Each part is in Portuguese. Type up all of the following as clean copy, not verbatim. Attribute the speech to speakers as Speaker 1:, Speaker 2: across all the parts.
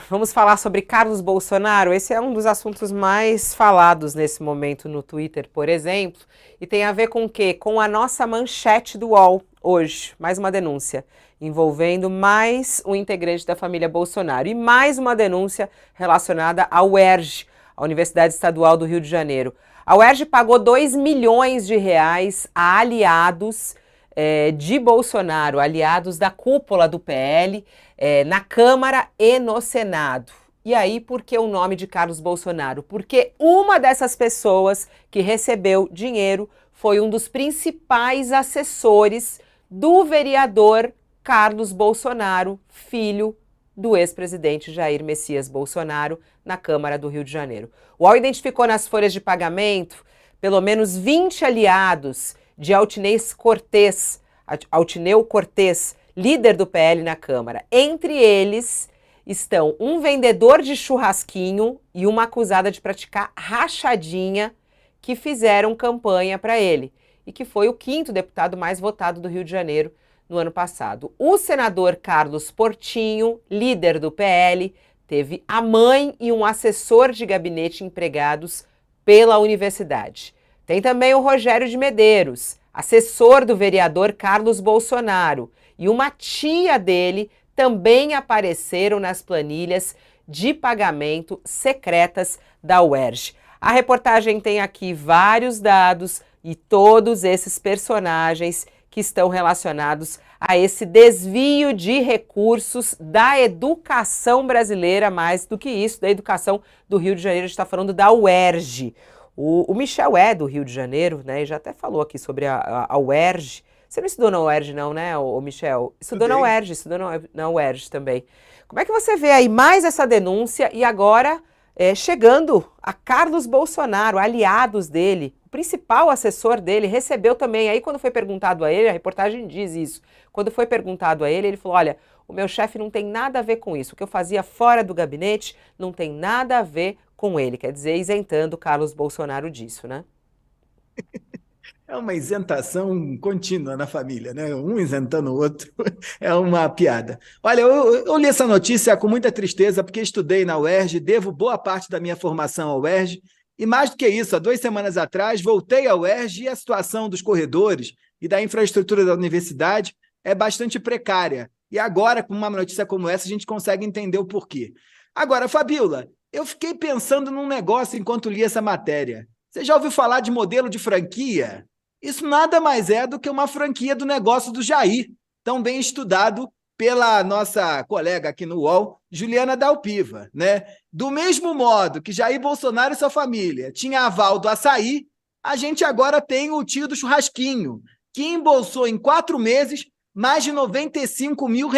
Speaker 1: Vamos falar sobre Carlos Bolsonaro. Esse é um dos assuntos mais falados nesse momento no Twitter, por exemplo, e tem a ver com o quê? Com a nossa manchete do UOL hoje. Mais uma denúncia envolvendo mais um integrante da família Bolsonaro e mais uma denúncia relacionada à UERJ, a Universidade Estadual do Rio de Janeiro. A UERJ pagou 2 milhões de reais a aliados de Bolsonaro, aliados da cúpula do PL, na Câmara e no Senado. E aí, por que o nome de Carlos Bolsonaro? Porque uma dessas pessoas que recebeu dinheiro foi um dos principais assessores do vereador Carlos Bolsonaro, filho do ex-presidente Jair Messias Bolsonaro, na Câmara do Rio de Janeiro. O UOL identificou nas folhas de pagamento pelo menos 20 aliados de Altineu Cortez, líder do PL na Câmara. Entre eles estão um vendedor de churrasquinho e uma acusada de praticar rachadinha que fizeram campanha para ele e que foi o quinto deputado mais votado do Rio de Janeiro no ano passado. O senador Carlos Portinho, líder do PL, teve a mãe e um assessor de gabinete empregados pela universidade. Tem também o Rogério de Medeiros, assessor do vereador Carlos Bolsonaro, e uma tia dele também apareceram nas planilhas de pagamento secretas da UERJ. A reportagem tem aqui vários dados e todos esses personagens que estão relacionados a esse desvio de recursos da educação brasileira, mais do que isso, da educação do Rio de Janeiro. A gente está falando da UERJ. O Michel é do Rio de Janeiro, né? E já até falou aqui sobre a UERJ. Você não estudou na UERJ, não, né, o Michel? Estudou na
Speaker 2: Estudei.
Speaker 1: UERJ, estudou na UERJ também. Como é que você vê aí mais essa denúncia e agora chegando a Carlos Bolsonaro, aliados dele, o principal assessor dele, recebeu também. Aí, quando foi perguntado a ele, a reportagem diz isso. Quando foi perguntado a ele, ele falou: olha, o meu chefe não tem nada a ver com isso. O que eu fazia fora do gabinete não tem nada a ver com ele. Quer dizer, isentando Carlos Bolsonaro disso, né?
Speaker 2: É uma isentação contínua na família, né? Um isentando o outro. É uma piada. Olha, eu li essa notícia com muita tristeza, porque estudei na UERJ, devo boa parte da minha formação à UERJ, e mais do que isso, há 2 semanas atrás, voltei à UERJ e a situação dos corredores e da infraestrutura da universidade é bastante precária. E agora, com uma notícia como essa, a gente consegue entender o porquê. Agora, Fabiola, eu fiquei pensando num negócio enquanto li essa matéria. Você já ouviu falar de modelo de franquia? Isso nada mais é do que uma franquia do negócio do Jair, tão bem estudado pela nossa colega aqui no UOL, Juliana Dalpiva, né? Do mesmo modo que Jair Bolsonaro e sua família tinha aval do açaí, a gente agora tem o tio do churrasquinho, que embolsou em 4 meses mais de R$ 95 mil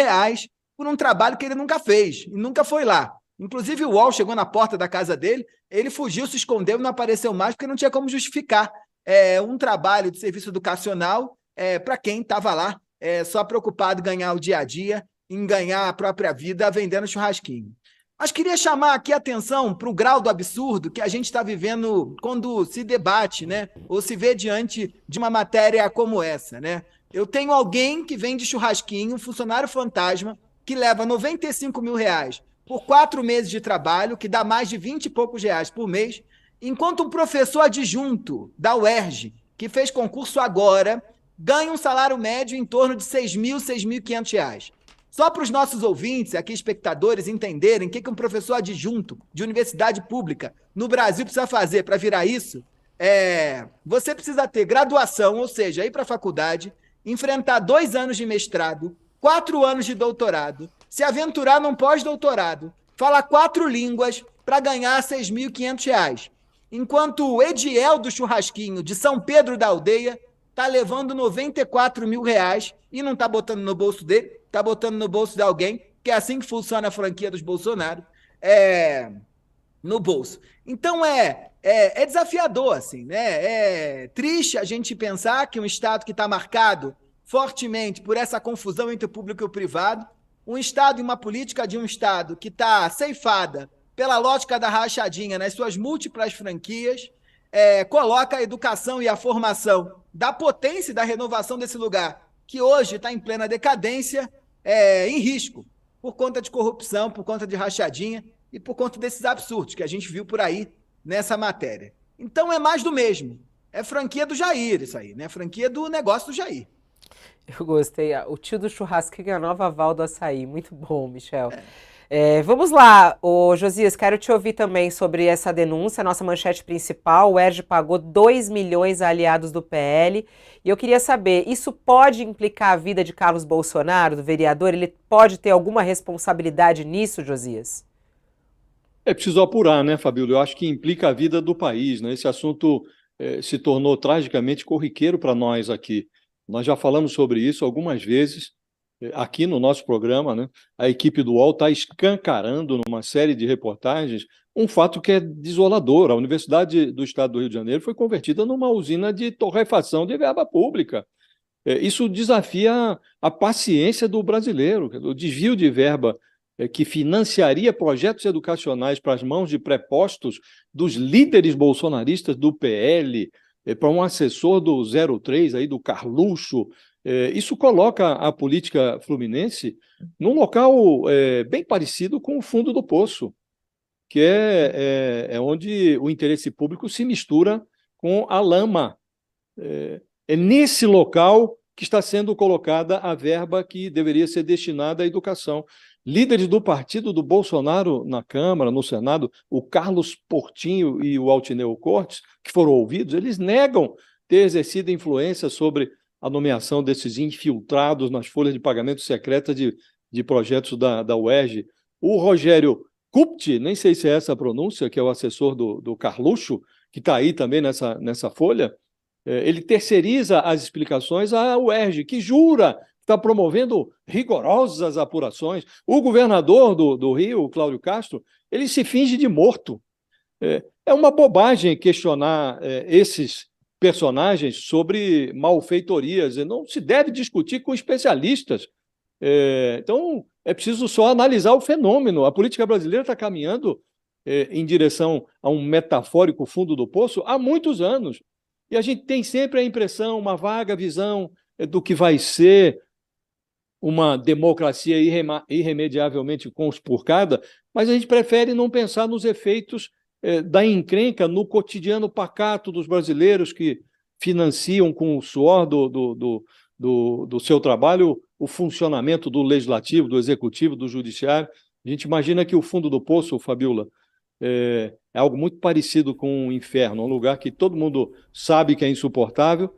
Speaker 2: por um trabalho que ele nunca fez e nunca foi lá. Inclusive o UOL chegou na porta da casa dele, ele fugiu, se escondeu e não apareceu mais porque não tinha como justificar um trabalho de serviço educacional para quem estava lá só preocupado em ganhar o dia a dia, em ganhar a própria vida vendendo churrasquinho. Mas queria chamar aqui a atenção para o grau do absurdo que a gente está vivendo quando se debate, né? Ou se vê diante de uma matéria como essa, né? Eu tenho alguém que vende churrasquinho, um funcionário fantasma, que leva R$ 95 mil por 4 meses de trabalho, que dá mais de 20 e poucos reais por mês, enquanto um professor adjunto da UERJ, que fez concurso agora, ganha um salário médio em torno de R$ 6.000, R$ 6.500. Só para os nossos ouvintes, aqui espectadores, entenderem o que um professor adjunto de universidade pública no Brasil precisa fazer para virar isso, você precisa ter graduação, ou seja, ir para a faculdade, enfrentar 2 anos de mestrado, 4 anos de doutorado, se aventurar num pós-doutorado, falar 4 línguas para ganhar R$ 6.500. Enquanto o Ediel do Churrasquinho, de São Pedro da Aldeia, está levando R$ 94 mil e não está botando no bolso dele, está botando no bolso de alguém, que é assim que funciona a franquia dos Bolsonaro, no bolso. Então é desafiador, assim, né? É triste a gente pensar que um Estado que está marcado fortemente por essa confusão entre o público e o privado, um Estado e uma política de um Estado que está ceifada pela lógica da rachadinha nas suas múltiplas franquias, coloca a educação e a formação da potência e da renovação desse lugar, que hoje está em plena decadência, em risco. por conta de corrupção, por conta de rachadinha e por conta desses absurdos que a gente viu por aí nessa matéria. Então é mais do mesmo. É franquia do Jair isso aí, né? Franquia do negócio do Jair.
Speaker 1: Eu gostei. O tio do churrasquinho é a nova Val do açaí. Muito bom, Michel.
Speaker 2: É.
Speaker 1: Vamos lá, Josias, quero te ouvir também sobre essa denúncia, nossa manchete principal. O ERJ pagou 2 milhões a aliados do PL. E eu queria saber, isso pode implicar a vida de Carlos Bolsonaro, do vereador? Ele pode ter alguma responsabilidade nisso, Josias?
Speaker 3: É preciso apurar, né, Fabíola? Eu acho que implica a vida do país, né? Esse assunto se tornou tragicamente corriqueiro para nós aqui. Nós já falamos sobre isso algumas vezes aqui no nosso programa, né? A equipe do UOL está escancarando numa série de reportagens um fato que é desolador. A Universidade do Estado do Rio de Janeiro foi convertida numa usina de torrefação de verba pública. Isso desafia a paciência do brasileiro. O desvio de verba que financiaria projetos educacionais para as mãos de prepostos dos líderes bolsonaristas do PL, para um assessor do 03, aí, do Carluxo. Isso coloca a política fluminense num local bem parecido com o fundo do poço, que é onde o interesse público se mistura com a lama. É nesse local que está sendo colocada a verba que deveria ser destinada à educação. Líderes do partido do Bolsonaro na Câmara, no Senado, o Carlos Portinho e o Altineu Cortes, que foram ouvidos, eles negam ter exercido influência sobre a nomeação desses infiltrados nas folhas de pagamento secretas de projetos da UERJ. O Rogério Kupti, nem sei se é essa a pronúncia, que é o assessor do Carluxo, que está aí também nessa folha, ele terceiriza as explicações à UERJ, que jura está promovendo rigorosas apurações. O governador do Rio, o Cláudio Castro, ele se finge de morto. É uma bobagem questionar esses personagens sobre malfeitorias. Não se deve discutir com especialistas. Então, é preciso só analisar o fenômeno. A política brasileira está caminhando em direção a um metafórico fundo do poço há muitos anos. E a gente tem sempre a impressão, uma vaga visão do que vai ser uma democracia irremediavelmente conspurcada, mas a gente prefere não pensar nos efeitos da encrenca no cotidiano pacato dos brasileiros que financiam com o suor do seu trabalho o funcionamento do legislativo, do executivo, do judiciário. A gente imagina que o fundo do poço, Fabíola, é algo muito parecido com o inferno, um lugar que todo mundo sabe que é insuportável,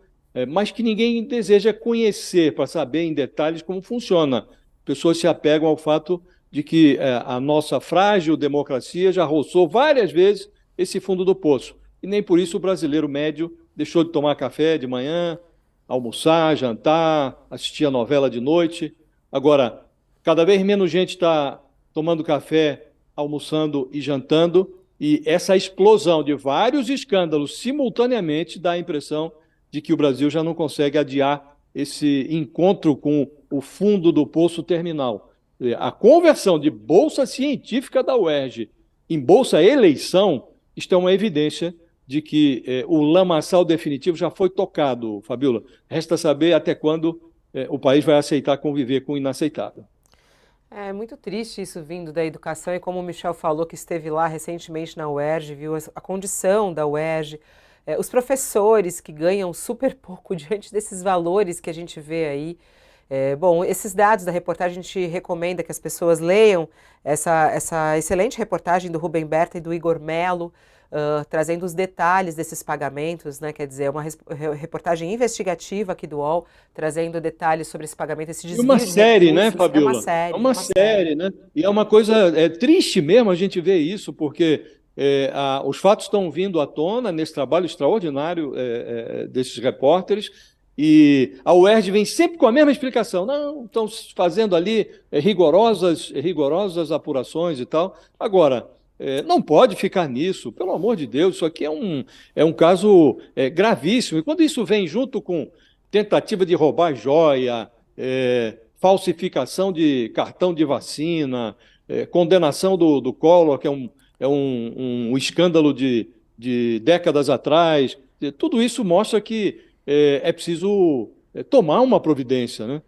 Speaker 3: mas que ninguém deseja conhecer para saber em detalhes como funciona. Pessoas se apegam ao fato de que a nossa frágil democracia já roçou várias vezes esse fundo do poço. E nem por isso o brasileiro médio deixou de tomar café de manhã, almoçar, jantar, assistir a novela de noite. Agora, cada vez menos gente está tomando café, almoçando e jantando, e essa explosão de vários escândalos simultaneamente dá a impressão de que o Brasil já não consegue adiar esse encontro com o fundo do poço terminal. A conversão de bolsa científica da UERJ em bolsa eleição, isto é uma evidência de que o lamaçal definitivo já foi tocado, Fabíola. Resta saber até quando o país vai aceitar conviver com o inaceitável.
Speaker 1: É muito triste isso vindo da educação, e como o Michel falou, que esteve lá recentemente na UERJ, viu a condição da UERJ, os professores que ganham super pouco diante desses valores que a gente vê aí. Bom, esses dados da reportagem, a gente recomenda que as pessoas leiam essa excelente reportagem do Rubem Berta e do Igor Melo, trazendo os detalhes desses pagamentos, né? Quer dizer, é uma reportagem investigativa aqui do UOL, trazendo detalhes sobre esse pagamento, esse desvio
Speaker 3: uma
Speaker 1: de
Speaker 3: série, né,
Speaker 1: recursos.
Speaker 3: Fabíola?
Speaker 1: É uma série.
Speaker 3: É uma série, né? E é uma coisa triste mesmo a gente ver isso, porque os fatos estão vindo à tona nesse trabalho extraordinário desses repórteres, e a UERJ vem sempre com a mesma explicação. Não, estão fazendo ali rigorosas apurações e tal. Agora, não pode ficar nisso, pelo amor de Deus, isso aqui é um caso gravíssimo. E quando isso vem junto com tentativa de roubar joia, falsificação de cartão de vacina, condenação do Collor, que é um escândalo de décadas atrás, tudo isso mostra que é preciso tomar uma providência, né?